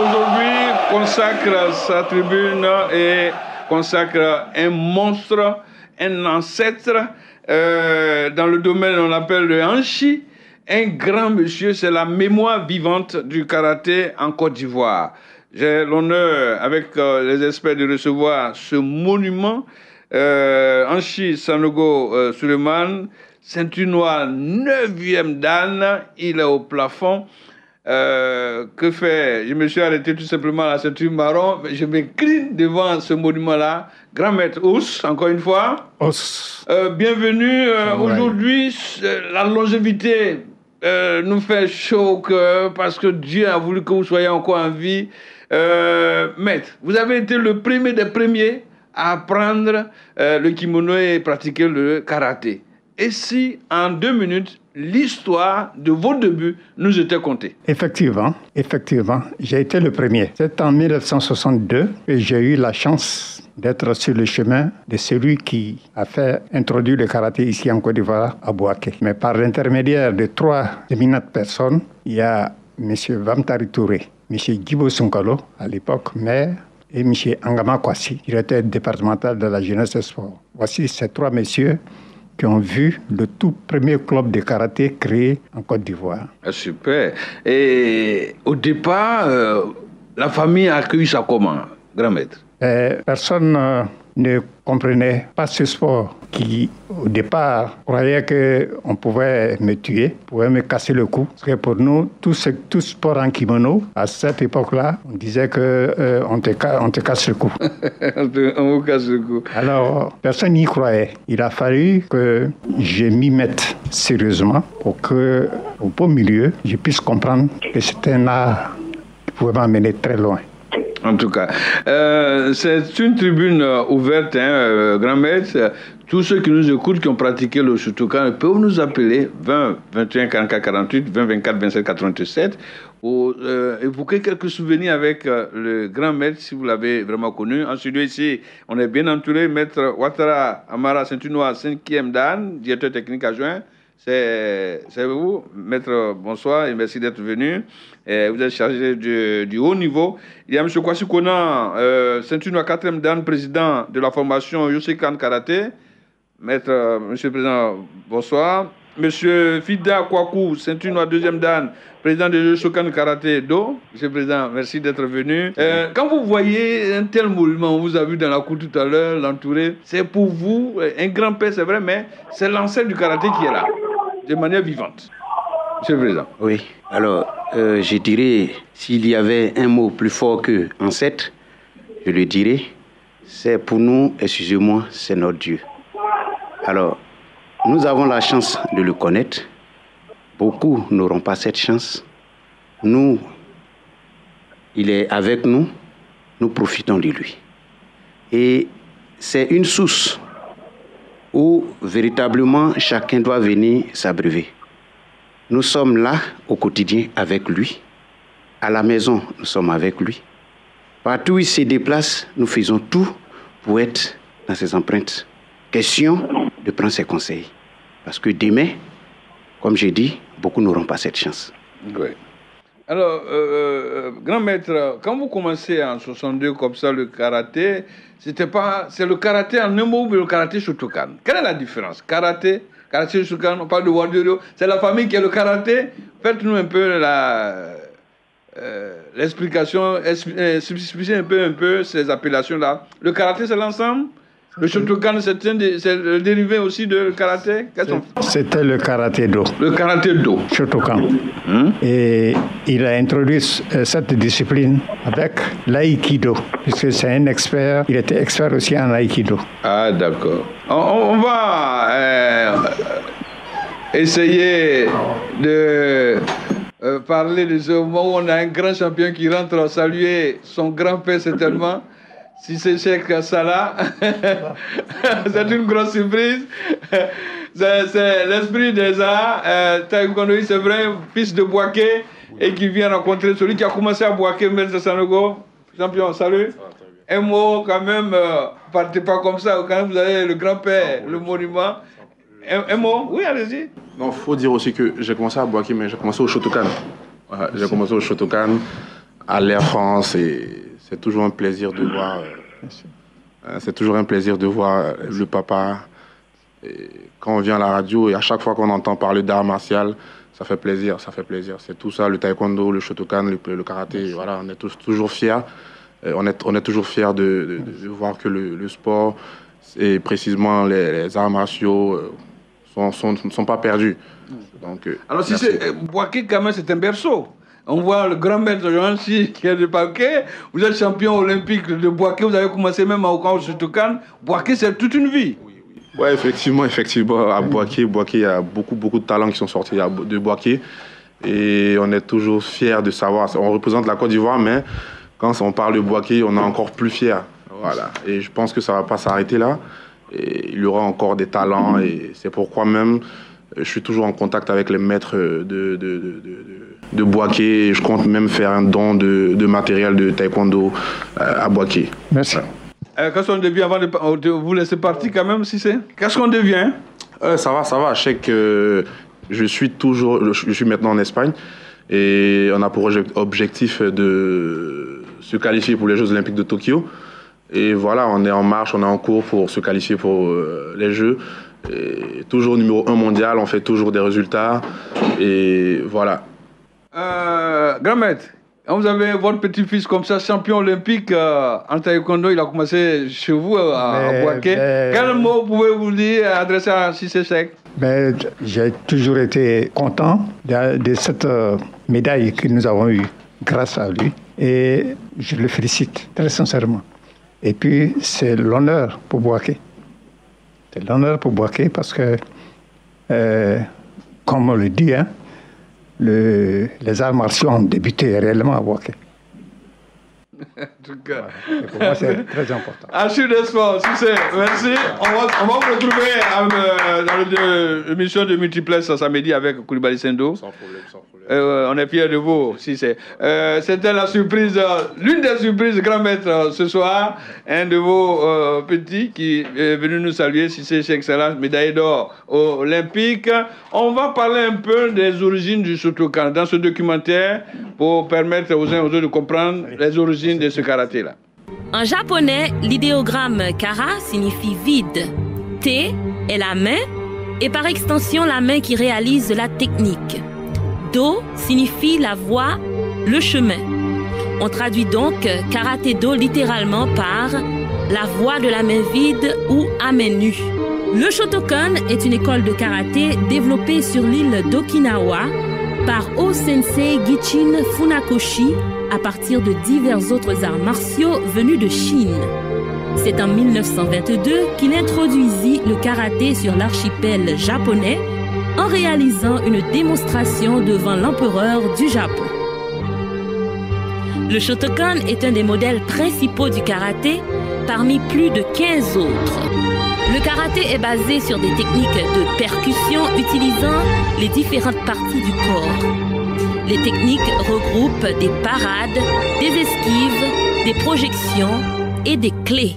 aujourd'hui consacre sa tribune et consacre un monstre, un ancêtre. Dans le domaine, on l'appelle le Hanchi. Un grand monsieur, c'est la mémoire vivante du karaté en Côte d'Ivoire. J'ai l'honneur, avec les experts, de recevoir ce monument. Hanchi Sanogo Suleiman, ceinture noire 9e dan, il est au plafond. Que faire? Je me suis arrêté tout simplement à la ceinture marron, mais je m'incline devant ce monument-là. Grand maître Ous, encore une fois. Ous. Bienvenue. Aujourd'hui, la longévité nous fait chaud au cœur parce que Dieu a voulu que vous soyez encore en vie. Maître, vous avez été le premier des premiers à apprendre le kimono et pratiquer le karaté. Et si, en 2 minutes, l'histoire de vos débuts nous était contée? Effectivement, j'ai été le premier. C'est en 1962 que j'ai eu la chance d'être sur le chemin de celui qui a fait introduire le karaté ici en Côte d'Ivoire, à Bouaké. Mais par l'intermédiaire de 3 éminentes personnes, il y a M. Vamtari Touré, M. Djibo Sunkalo, à l'époque maire, et M. Angama Kwasi, directeur départemental de la jeunesse et sport. Voici ces 3 messieurs qui ont vu le tout premier club de karaté créé en Côte d'Ivoire. Ah, super. Et au départ, la famille a accueilli ça comment, grand maître? Personne ne comprenait pas ce sport qui, au départ, croyait qu'on pouvait me tuer, pouvait me casser le cou. Parce que pour nous, tout sport en kimono, à cette époque-là, on disait qu'on te casse le cou. On vous casse le cou. Alors, personne n'y croyait. Il a fallu que je m'y mette sérieusement pour que, au beau milieu, je puisse comprendre que c'était un art qui pouvait m'amener très loin. En tout cas, c'est une tribune ouverte, grand maître. Tous ceux qui nous écoutent, qui ont pratiqué le Shotokan, peuvent nous appeler 20 21 44 48, 20 24 27 87 pour évoquer quelques souvenirs avec le grand maître, si vous l'avez vraiment connu. En studio ici, on est bien entouré. Maître Ouattara Amara, ceinture noire 5e dan, directeur technique adjoint. C'est vous, maître, bonsoir et merci d'être venu. Vous êtes chargé du haut niveau. Il y a M. Kwasi Konan, ceinture noire 4e dan, président de la formation Yosekan Karaté. Maître, monsieur le président, bonsoir. Monsieur Fida Kwaku, ceinture noire 2e dan, président de Yosekan Karaté Do. Monsieur le président, merci d'être venu. Quand vous voyez un tel mouvement, on vous a vu dans la cour tout à l'heure, l'entourer, c'est pour vous un grand-père, c'est vrai, mais c'est l'ancêtre du karaté qui est là, de manière vivante. Monsieur le président. Oui, alors je dirais, s'il y avait un mot plus fort que ancêtre, je le dirais, c'est pour nous, excusez-moi, c'est notre Dieu. Alors, nous avons la chance de le connaître. Beaucoup n'auront pas cette chance. Nous, il est avec nous, nous profitons de lui. Et c'est une source où véritablement chacun doit venir s'abreuver. Nous sommes là au quotidien avec lui. À la maison, nous sommes avec lui. Partout où il se déplace, nous faisons tout pour être dans ses empreintes. Question de prendre ses conseils. Parce que demain, comme j'ai dit, beaucoup n'auront pas cette chance. Oui. Alors, grand maître, quand vous commencez en 62 comme ça le karaté, c'est le karaté en un mot ou le karaté Shotokan? Quelle est la différence? Karaté Shotokan, on parle de Wardero, c'est la famille qui a le karaté. Faites-nous un peu l'explication, expliquez un peu ces appellations-là. Le karaté, c'est l'ensemble? Le Shotokan, c'est le dérivé aussi de karaté? C'était le karaté do. Le karaté do. Shotokan. Et il a introduit cette discipline avec l'aïkido, puisque c'est un expert, il était expert aussi en aïkido. Ah, d'accord. On va essayer de parler de ce moment où on a un grand champion qui rentre saluer son grand-père certainement. Si c'est Cheikh Salah, c'est une grosse surprise. C'est l'esprit des arts. Taekwondo, c'est vrai, fils de Bouaké, et qui vient rencontrer celui qui a commencé à Bouaké, Maître Sanogo. Champion, salut. Un mot quand même, partez pas comme ça, quand vous avez le grand-père, le monument. Un mot? Oui, allez-y. Non, il faut dire aussi que j'ai commencé à Bouaké, mais j'ai commencé au Shotokan. J'ai commencé au Shotokan. à l'Air France et c'est toujours un plaisir de voir. C'est toujours un plaisir de voir le papa. Et quand on vient à la radio et à chaque fois qu'on entend parler d'art martial, ça fait plaisir, ça fait plaisir. C'est tout ça, le taekwondo, le shotokan, le karaté. Voilà, on est toujours fiers. On est toujours fiers de voir que le sport et précisément les arts martiaux ne sont pas perdus. Donc, alors, si c'est Boaké, quand même, c'est un berceau. On voit le grand maître Jean-Chi qui est de Boaké. Vous êtes champion olympique de Boaké. Vous avez commencé même au Shotokan. Boaké, c'est toute une vie. Oui, effectivement. À Boaké, il y a beaucoup de talents qui sont sortis de Boaké. Et on est toujours fiers de savoir. On représente la Côte d'Ivoire, mais quand on parle de Boaké, on est encore plus fiers. Voilà. Et je pense que ça ne va pas s'arrêter là. Et il y aura encore des talents. Et c'est pourquoi même je suis toujours en contact avec les maîtres de Boaké. Et je compte même faire un don de matériel de taekwondo à Boaké. Merci. Qu'est-ce qu'on devient avant de vous laisser partir quand même, si c'est? Qu'est-ce qu'on devient? Ça va. Je sais que je suis maintenant en Espagne et on a pour objectif de se qualifier pour les Jeux Olympiques de Tokyo. Et voilà, on est en marche, on est en cours pour se qualifier pour les Jeux. Et toujours numéro 1 mondial, on fait toujours des résultats. Et voilà. Grand maître, vous avez votre petit-fils comme ça, champion olympique en taekwondo, il a commencé chez vous à Boaké. Quel mot pouvez-vous dire adresser à Cissé Seck? J'ai toujours été content de cette médaille que nous avons eue grâce à lui. Et je le félicite très sincèrement. Et puis, c'est l'honneur pour Boaké. C'est l'honneur pour Boaké parce que, comme on le dit, hein, les arts martiaux ont débuté réellement à Boaké. En tout cas. Et pour moi, c'est très important. Achille Desport, merci. On va vous retrouver dans l'émission de Multiplex samedi avec Koulibaly Sendo. Sans problème. On est fiers de vous. C'était la surprise, l'une des surprises grand maître ce soir. Un de vos petits qui est venu nous saluer, Cissé Chez Excellence, médaille d'or olympique. On va parler un peu des origines du Shotokan dans ce documentaire pour permettre aux uns et aux autres de comprendre les origines de ce karaté-là. En japonais, l'idéogramme kara signifie vide. Te est la main et par extension la main qui réalise la technique. Do signifie la voie, le chemin. On traduit donc karaté-do littéralement par la voie de la main vide ou à main nue. Le Shotokan est une école de karaté développée sur l'île d'Okinawa par O-sensei Gichin Funakoshi à partir de divers autres arts martiaux venus de Chine. C'est en 1922 qu'il introduisit le karaté sur l'archipel japonais en réalisant une démonstration devant l'empereur du Japon. Le Shotokan est un des modèles principaux du karaté parmi plus de 15 autres. Le karaté est basé sur des techniques de percussion utilisant les différentes parties du corps. Les techniques regroupent des parades, des esquives, des projections et des clés.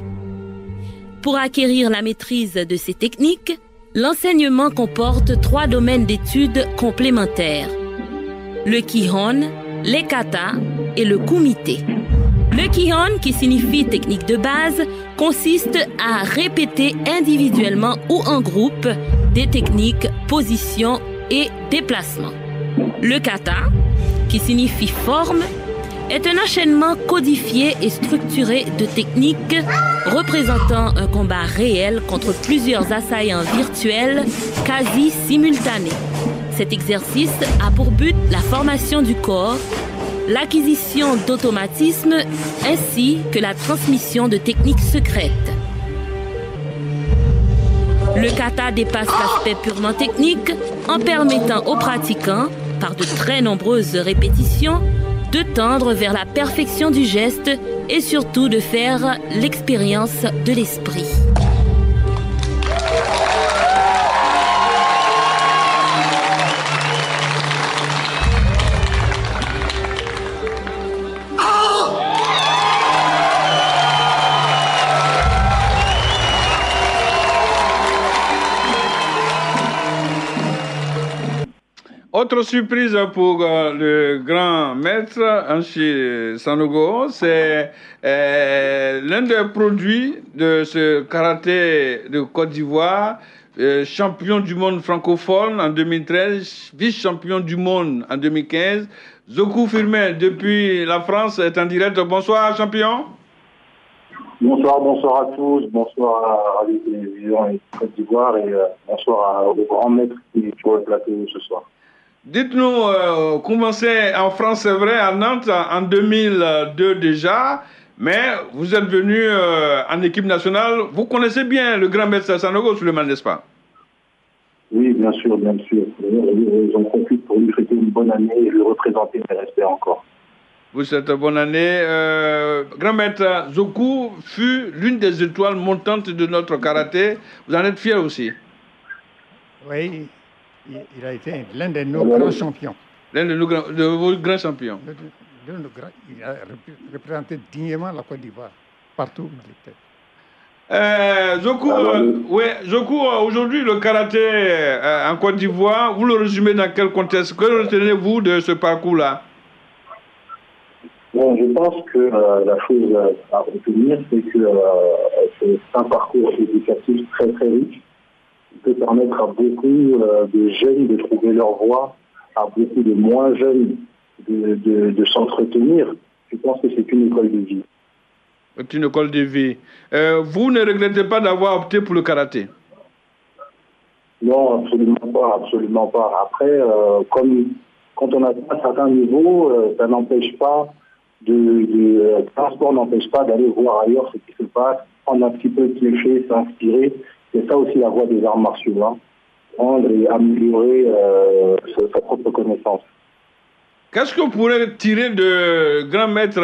Pour acquérir la maîtrise de ces techniques, l'enseignement comporte 3 domaines d'études complémentaires: le Kihon, les katas et le kumite. Le Kihon, qui signifie technique de base, consiste à répéter individuellement ou en groupe des techniques, positions et déplacements. Le kata, qui signifie forme, est un enchaînement codifié et structuré de techniques représentant un combat réel contre plusieurs assaillants virtuels quasi simultanés. Cet exercice a pour but la formation du corps, l'acquisition d'automatismes ainsi que la transmission de techniques secrètes. Le kata dépasse l'aspect purement technique en permettant aux pratiquants, par de très nombreuses répétitions, de tendre vers la perfection du geste et surtout de faire l'expérience de l'esprit. Autre surprise pour le grand maître Anchi Sanogo, c'est l'un des produits de ce karaté de Côte d'Ivoire, champion du monde francophone en 2013, vice-champion du monde en 2015. Zoku Firmin, depuis la France, est en direct. Bonsoir, champion. Bonsoir à tous, bonsoir à Radio Télévision et Côte d'Ivoire et bonsoir au grand maître qui est sur le plateau ce soir. Dites-nous, commencez en France, c'est vrai, à Nantes en 2002 déjà, mais vous êtes venu en équipe nationale. Vous connaissez bien le grand maître Sanogo Souleymane, n'est-ce pas? Oui, bien sûr. J'en profite pour lui souhaiter une bonne année et le représenter, mais rester encore. Vous souhaitez bonne année. Grand maître Zoku fut l'une des étoiles montantes de notre karaté. Vous en êtes fier aussi? Oui, il a été l'un de nos grands champions. L'un de vos grands champions. Il a représenté dignement la Côte d'Ivoire, partout où il était. Zoku, aujourd'hui, le karaté en Côte d'Ivoire, vous le résumez dans quel contexte? Que retenez-vous de ce parcours-là? Bon, je pense que la chose à retenir, c'est que c'est un parcours éducatif très très riche. Il peut permettre à beaucoup de jeunes de trouver leur voie, à beaucoup de moins jeunes de s'entretenir. Je pense que c'est une école de vie. C'est une école de vie. Vous ne regrettez pas d'avoir opté pour le karaté? Non, absolument pas. Après, comme quand on atteint un certain niveau, ça n'empêche pas transport n'empêche pas d'aller voir ailleurs ce qui se passe, prendre un petit peu de cliché, s'inspirer. C'est ça aussi la voie des arts martiaux, hein. Prendre et améliorer sa propre connaissance. Qu'est-ce que vous pourrez tirer de grand maître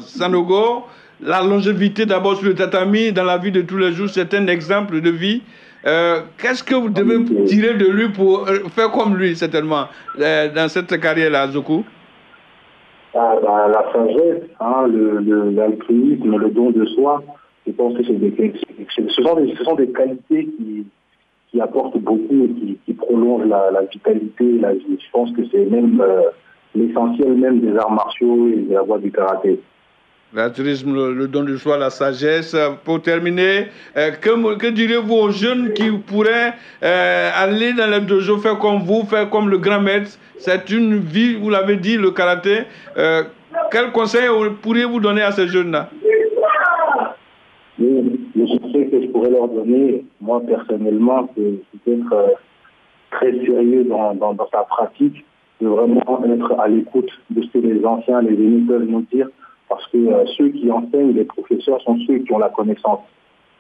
Sanogo? La longévité d'abord sur le tatami, dans la vie de tous les jours, c'est un exemple de vie. Qu'est-ce que vous devez tirer de lui pour faire comme lui, certainement, dans cette carrière-là, Zoku? La sagesse, hein, l'altruisme, le don de soi, je pense que ce sont des qualités qui apportent beaucoup et qui prolongent la vitalité et la vie. Je pense que c'est même l'essentiel même des arts martiaux et de la voie du karaté. L'altruisme, le don de soi, la sagesse. Pour terminer, que direz-vous aux jeunes qui pourraient aller dans le dojo, faire comme vous, faire comme le grand maître? C'est une vie, vous l'avez dit, le karaté. Quel conseil pourriez-vous donner à ces jeunes-là? Le conseil que je pourrais leur donner, moi personnellement, c'est d'être très sérieux dans sa pratique, de vraiment être à l'écoute de ce que les anciens, les aînés peuvent nous dire. Parce que ceux qui enseignent, les professeurs, sont ceux qui ont la connaissance.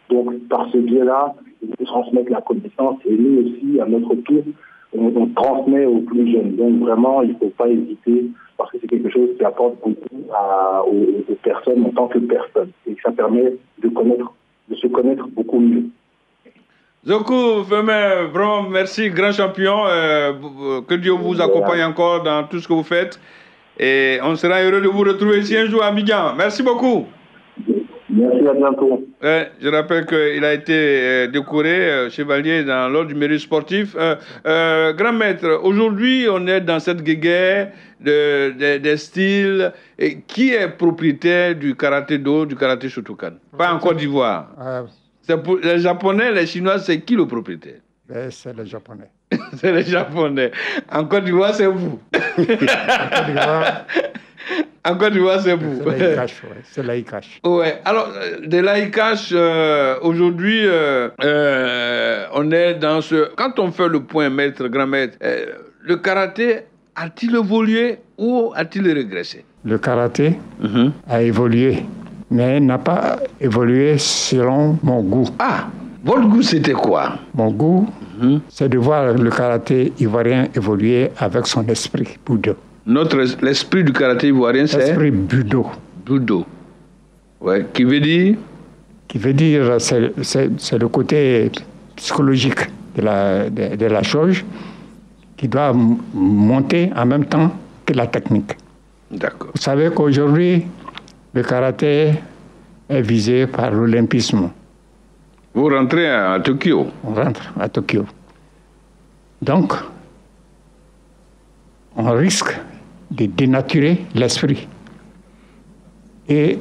Donc, par ce biais-là, ils transmettent la connaissance et nous aussi, à notre tour, on transmet aux plus jeunes. Donc, vraiment, il ne faut pas hésiter parce que c'est quelque chose qui apporte beaucoup aux personnes en tant que personnes. Et ça permet de se connaître beaucoup mieux. Zoku Firmin, vraiment merci, grand champion. Que Dieu vous accompagne encore dans tout ce que vous faites. Et on sera heureux de vous retrouver ici un jour à Abidjan. Merci beaucoup. Merci, à bientôt. Je rappelle qu'il a été décoré chevalier dans l'ordre du mérite sportif. Grand maître, aujourd'hui, on est dans cette guéguerre des styles. Et qui est propriétaire du karaté-do, du karaté Shotokan? Pas en Côte d'Ivoire. C'est pour les Japonais, les Chinois, c'est qui le propriétaire? C'est les Japonais. C'est les Japonais. En Côte d'Ivoire, c'est vous. En Côte d'Ivoire, c'est vous. C'est l'AICACH. Ouais. Alors, de l'AICACH, aujourd'hui, on est dans ce... Quand on fait le point maître, grand maître, le karaté a-t-il évolué ou a-t-il régressé? Le karaté a évolué, mais n'a pas évolué selon mon goût. Ah, votre goût, c'était quoi? Mon goût, c'est de voir le karaté ivoirien évoluer avec son esprit Budo. L'esprit du karaté ivoirien, c'est? L'esprit Budo. Budo. Ouais. Qui veut dire? Qui veut dire, c'est le côté psychologique de la chose qui doit monter en même temps que la technique. D'accord. Vous savez qu'aujourd'hui, le karaté est visé par l'olympisme. Vous rentrez à Tokyo? On rentre à Tokyo. Donc, on risque de dénaturer l'esprit. Et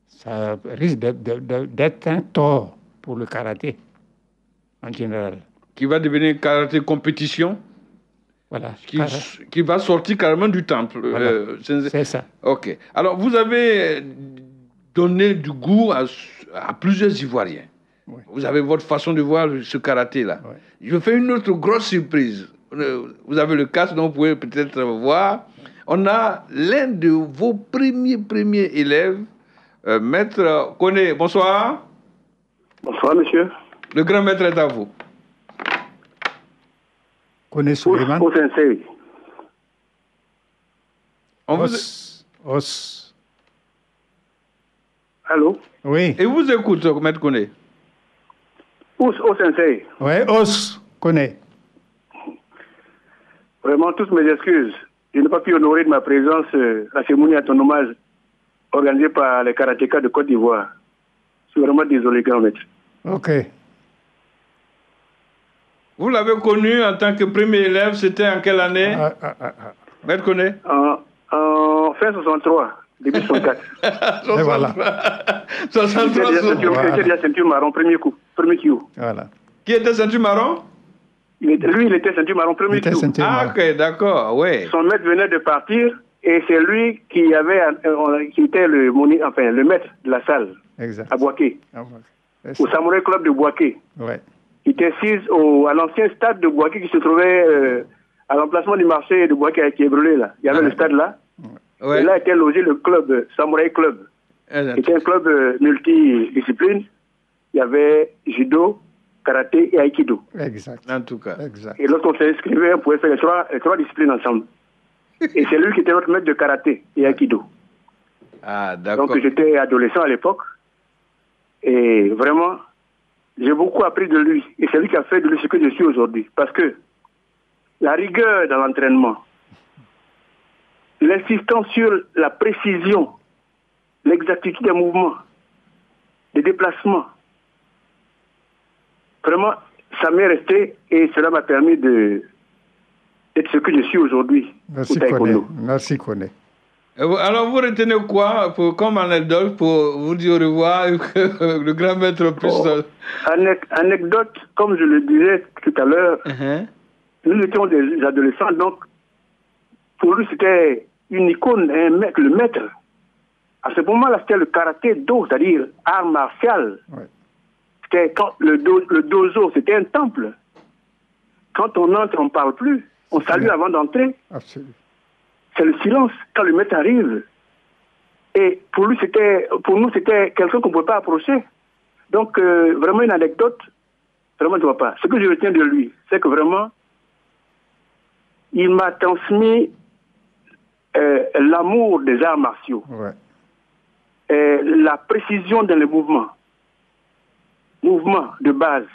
ça risque d'être un tort pour le karaté en général. Qui va devenir karaté compétition? Voilà. Qui va sortir carrément du temple. Voilà. C'est ça. Ok. Alors, vous avez donné du goût à plusieurs Ivoiriens. Oui. Vous avez votre façon de voir ce karaté-là. Oui. Je fais une autre grosse surprise. Vous avez le casque, donc vous pouvez peut-être voir. On a l'un de vos premiers élèves, Maître Koné. Bonsoir. Bonsoir, monsieur. Le grand maître est à vous. Koné Suleiman. Au sensei. Os. Allô? Oui. Et vous écoute, Maître Koné. Au sensei. Oui, Os Koné. Vraiment, toutes mes excuses. Je n'ai pas pu honorer de ma présence la cérémonie à ton hommage organisée par les karatékas de Côte d'Ivoire. Je suis vraiment désolé, grand maître. Ok. Vous l'avez connu en tant que premier élève, c'était en quelle année? Maître Koné? En fin 63, début 64. Et voilà. 63. Il était ceinture marron, premier coup, premier Q. Voilà. Qui était ceinture marron? Lui, il était ceinture marron, premier Q. Ah, ok, d'accord, oui. Son maître venait de partir et c'est lui qui était le maître de la salle. Exact. À Boaké. Au Ça. Samouraï Club de Boaké. Ouais. Il était assis à l'ancien stade de Boaké qui se trouvait à l'emplacement du marché de Boaké qui est brûlé là. Il y avait le stade là. Ouais. Et là était logé le club, Samouraï Club. C'était un club multidiscipline. Il y avait judo, karaté et aikido. Exact. En tout cas. Exact. Et lorsqu'on s'inscrivait, on pouvait faire les trois disciplines ensemble. Et c'est lui qui était notre maître de karaté et aikido. Ah, d'accord. Donc j'étais adolescent à l'époque. Et vraiment, j'ai beaucoup appris de lui. Et c'est lui qui a fait de lui ce que je suis aujourd'hui. Parce que la rigueur dans l'entraînement, l'insistance sur la précision, l'exactitude des mouvements, des déplacements, vraiment, ça m'est resté et cela m'a permis d'être ce que je suis aujourd'hui. Merci Koné. Merci Koné. Alors vous retenez quoi comme anecdote pour vous dire au revoir et que le grand maître puisse... Anecdote, comme je le disais tout à l'heure, nous étions des adolescents, donc pour lui c'était une icône, le maître. À ce moment-là, c'était le karaté do, c'est-à-dire art martial. Ouais. C'était quand le dojo, c'était un temple. Quand on entre, on ne parle plus. On salue avant d'entrer. Absolument. C'est le silence quand le maître arrive. Et pour nous, c'était quelqu'un qu'on ne pouvait pas approcher. Donc, vraiment une anecdote, vraiment, je ne vois pas. Ce que je retiens de lui, c'est que vraiment, il m'a transmis l'amour des arts martiaux. Ouais. La précision dans les mouvements. Mouvements de base,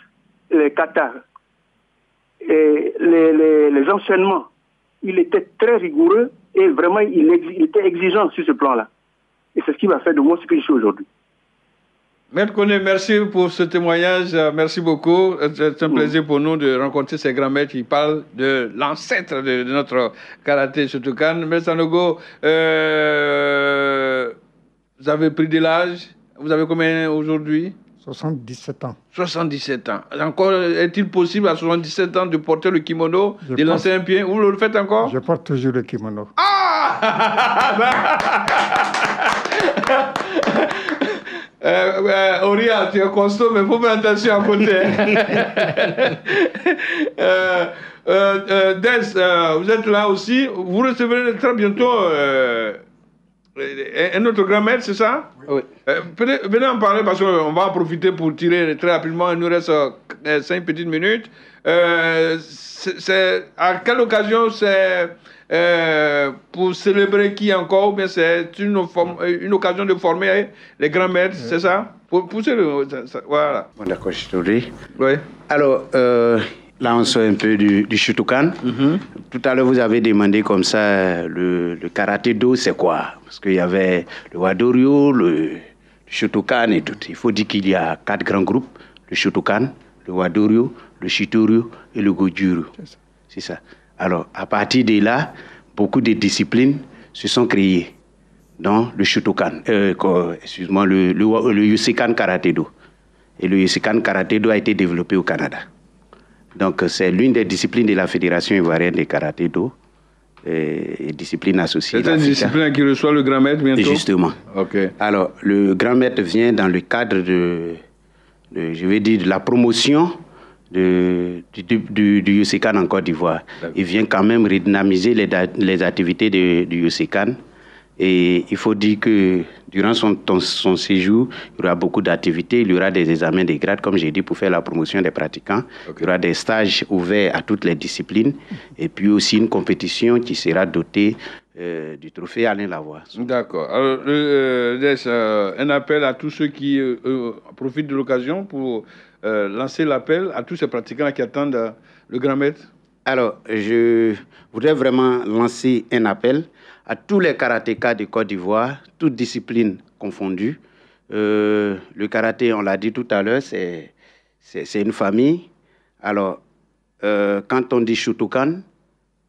les katas, et les enchaînements. Il était très rigoureux et vraiment il était exigeant sur ce plan-là. Et c'est ce qui m'a fait de moi ce que je suis aujourd'hui. Maître Koné, merci pour ce témoignage. Merci beaucoup. C'est un plaisir pour nous de rencontrer ces grands maîtres qui parlent de l'ancêtre de notre karaté Shotokan. Maître Sanogo, vous avez pris de l'âge. Vous avez combien aujourd'hui? 77 ans. 77 ans. Encore, est-il possible à 77 ans de porter le kimono, de lancer un pied? Vous le faites encore? Je porte toujours le kimono. Ah Auria, tu es costaud, mais il faut faire attention à côté. Des, vous êtes là aussi. Vous recevrez très bientôt un autre grand maître, c'est ça? Oui. Venez en parler parce qu'on va en profiter pour tirer très rapidement. Il nous reste 5 petites minutes. À quelle occasion c'est pour célébrer qui encore? Ou bien c'est une occasion de former les grands maîtres, c'est ça? Pour pousser voilà. Bon, d'accord, je te dis. Oui. Alors, là, on sort un peu du Shotokan. Tout à l'heure, vous avez demandé comme ça, le karaté do, c'est quoi? Parce qu'il y avait le Wadoryu, le Shotokan et tout. Il faut dire qu'il y a 4 grands groupes. Le Shotokan, le Wadoryu, le Shitoryu et le Goju-ryu. C'est ça. Alors, à partir de là, beaucoup de disciplines se sont créées, dont le Shotokan, le Yosekan Karaté-Do. Et le Yosekan Karaté-Do a été développé au Canada. Donc, c'est l'une des disciplines de la Fédération ivoirienne de Karaté-Do, et discipline associée. C'est une discipline qui reçoit le grand maître bientôt? Justement. Ok. Alors, le grand maître vient dans le cadre de la promotion du Yosekan en Côte d'Ivoire. Il vient quand même redynamiser les activités du Yosekan. Et il faut dire que durant son séjour, il y aura beaucoup d'activités, il y aura des examens de grade, comme j'ai dit, pour faire la promotion des pratiquants. Okay. Il y aura des stages ouverts à toutes les disciplines. Et puis aussi une compétition qui sera dotée du trophée Alain Lavoie. D'accord. Alors, un appel à tous ceux qui profitent de l'occasion pour lancer l'appel à tous ces pratiquants qui attendent le grand maître. Alors, je voudrais vraiment lancer un appel à tous les karatékas de Côte d'Ivoire, toutes disciplines confondues. Le karaté, on l'a dit tout à l'heure, c'est une famille. Alors, quand on dit Shotokan,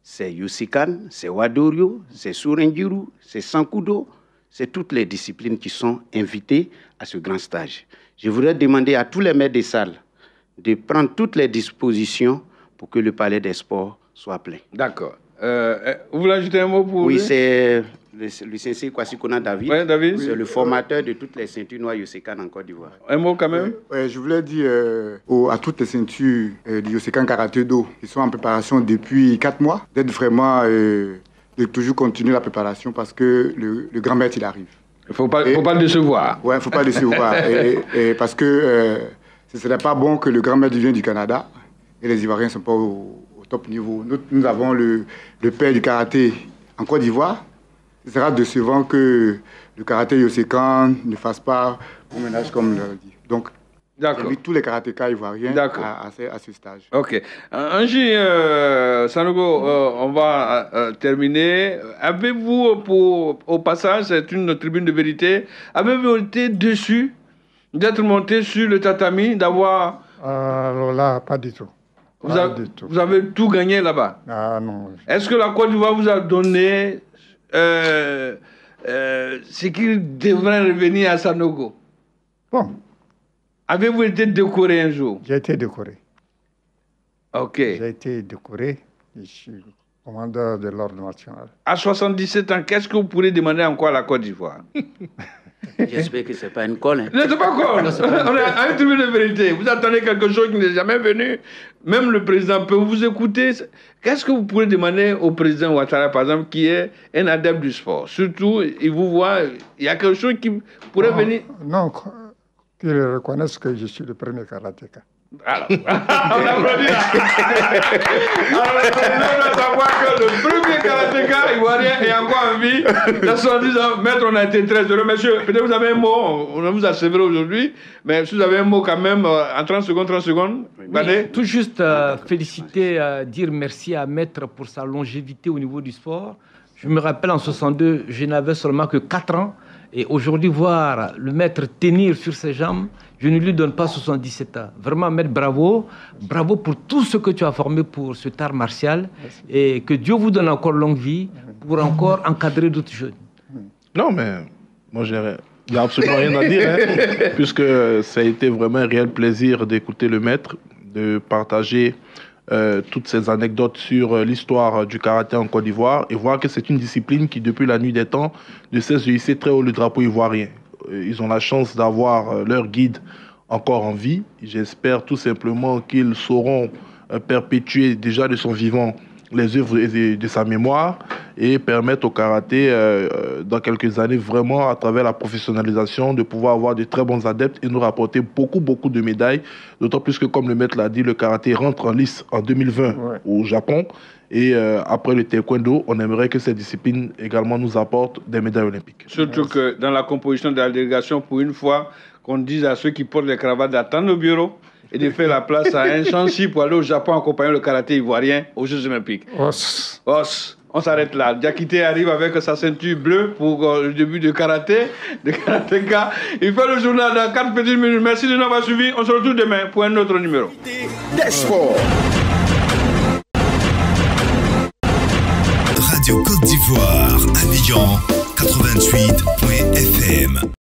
c'est Yosekan, c'est Wadoryo, c'est Sorenjiru, c'est Sankudo. C'est toutes les disciplines qui sont invitées à ce grand stage. Je voudrais demander à tous les maîtres des salles de prendre toutes les dispositions pour que le palais des sports soit plein. D'accord. Vous voulez ajouter un mot pour... Oui, c'est le sensei Kwasi Kona David. Oui, David. C'est le formateur de toutes les ceintures noires Yosekan en Côte d'Ivoire. Un mot quand même. Je voulais dire à toutes les ceintures du Yosekan Karaté-Do qui sont en préparation depuis 4 mois, d'être vraiment... de toujours continuer la préparation parce que le grand maître, il arrive. Il ne faut pas le décevoir. Oui, il ne faut pas le décevoir. et parce que ce ne serait pas bon que le grand maître vienne du Canada et les Ivoiriens ne sont pas au top niveau. Nous avons le père du karaté en Côte d'Ivoire. Ce sera décevant que le karaté Yosekan ne fasse pas un ménage comme le dit. Donc, j'invite tous les karatékas ivoiriens à ce stage. Ok. Angie, Sanogo, on va terminer. Avez-vous, au passage, c'est une tribune de vérité, avez-vous été déçu d'être monté sur le tatami, d'avoir... Alors là, pas du tout. Vous avez tout gagné là-bas? Ah non. Est-ce que la Côte d'Ivoire vous a donné ce qu'il devrait revenir à Sanogo? Bon. Avez-vous été décoré un jour? J'ai été décoré. Ok. J'ai été décoré. Je suis commandeur de l'ordre national. À 77 ans, qu'est-ce que vous pourrez demander encore à la Côte d'Ivoire? J'espère que ce n'est pas une colle. Hein. Non, c'est pas colle. On est à une tribune de vérité. Vous attendez quelque chose qui n'est jamais venu. Même le président peut vous écouter. Qu'est-ce que vous pourrez demander au président Ouattara, par exemple, qui est un adepte du sport? Surtout, il vous voit, il y a quelque chose qui pourrait venir... Non, qu'ils reconnaissent que je suis le premier karatéka. Alors, on applaudit là. Alors, le président doit savoir que le premier karatéka ivoirien est encore en vie. Dans 70 ans, maître, on a été très heureux. Monsieur, peut-être vous avez un mot, on vous a sévéré aujourd'hui, mais si vous avez un mot quand même, en 30 secondes. Oui, tout juste féliciter, dire merci à Maître pour sa longévité au niveau du sport. Je me rappelle en 62, je n'avais seulement que 4 ans. Et aujourd'hui, voir le maître tenir sur ses jambes, je ne lui donne pas 77 ans. Vraiment, maître, bravo. Bravo pour tout ce que tu as formé pour cet art martial. Merci. Et que Dieu vous donne encore longue vie pour encore encadrer d'autres jeunes. Non, mais moi, il n'y a absolument rien à dire, hein, puisque ça a été vraiment un réel plaisir d'écouter le maître, de partager toutes ces anecdotes sur l'histoire du karaté en Côte d'Ivoire et voir que c'est une discipline qui, depuis la nuit des temps, ne cesse de hisser très haut le drapeau ivoirien. Ils ont la chance d'avoir leur guide encore en vie. J'espère tout simplement qu'ils sauront perpétuer déjà de son vivant les œuvres de sa mémoire et permettre au karaté, dans quelques années, vraiment, à travers la professionnalisation, de pouvoir avoir de très bons adeptes et nous rapporter beaucoup de médailles. D'autant plus que, comme le maître l'a dit, le karaté rentre en lice en 2020 au Japon. Et après le taekwondo, on aimerait que cette discipline également nous apporte des médailles olympiques. Surtout que dans la composition de la délégation, pour une fois, qu'on dise à ceux qui portent les cravates d'attendre au bureau et de faire la place à un chantier pour aller au Japon accompagner le karaté ivoirien aux Jeux Olympiques. On s'arrête là. Diakité arrive avec sa ceinture bleue pour le début de karaté, de karatéka. Il fait le journal dans 4 petites minutes. Merci de nous avoir suivis. On se retrouve demain pour un autre numéro. Des sports. Radio Côte d'Ivoire, Abidjan 88.fm.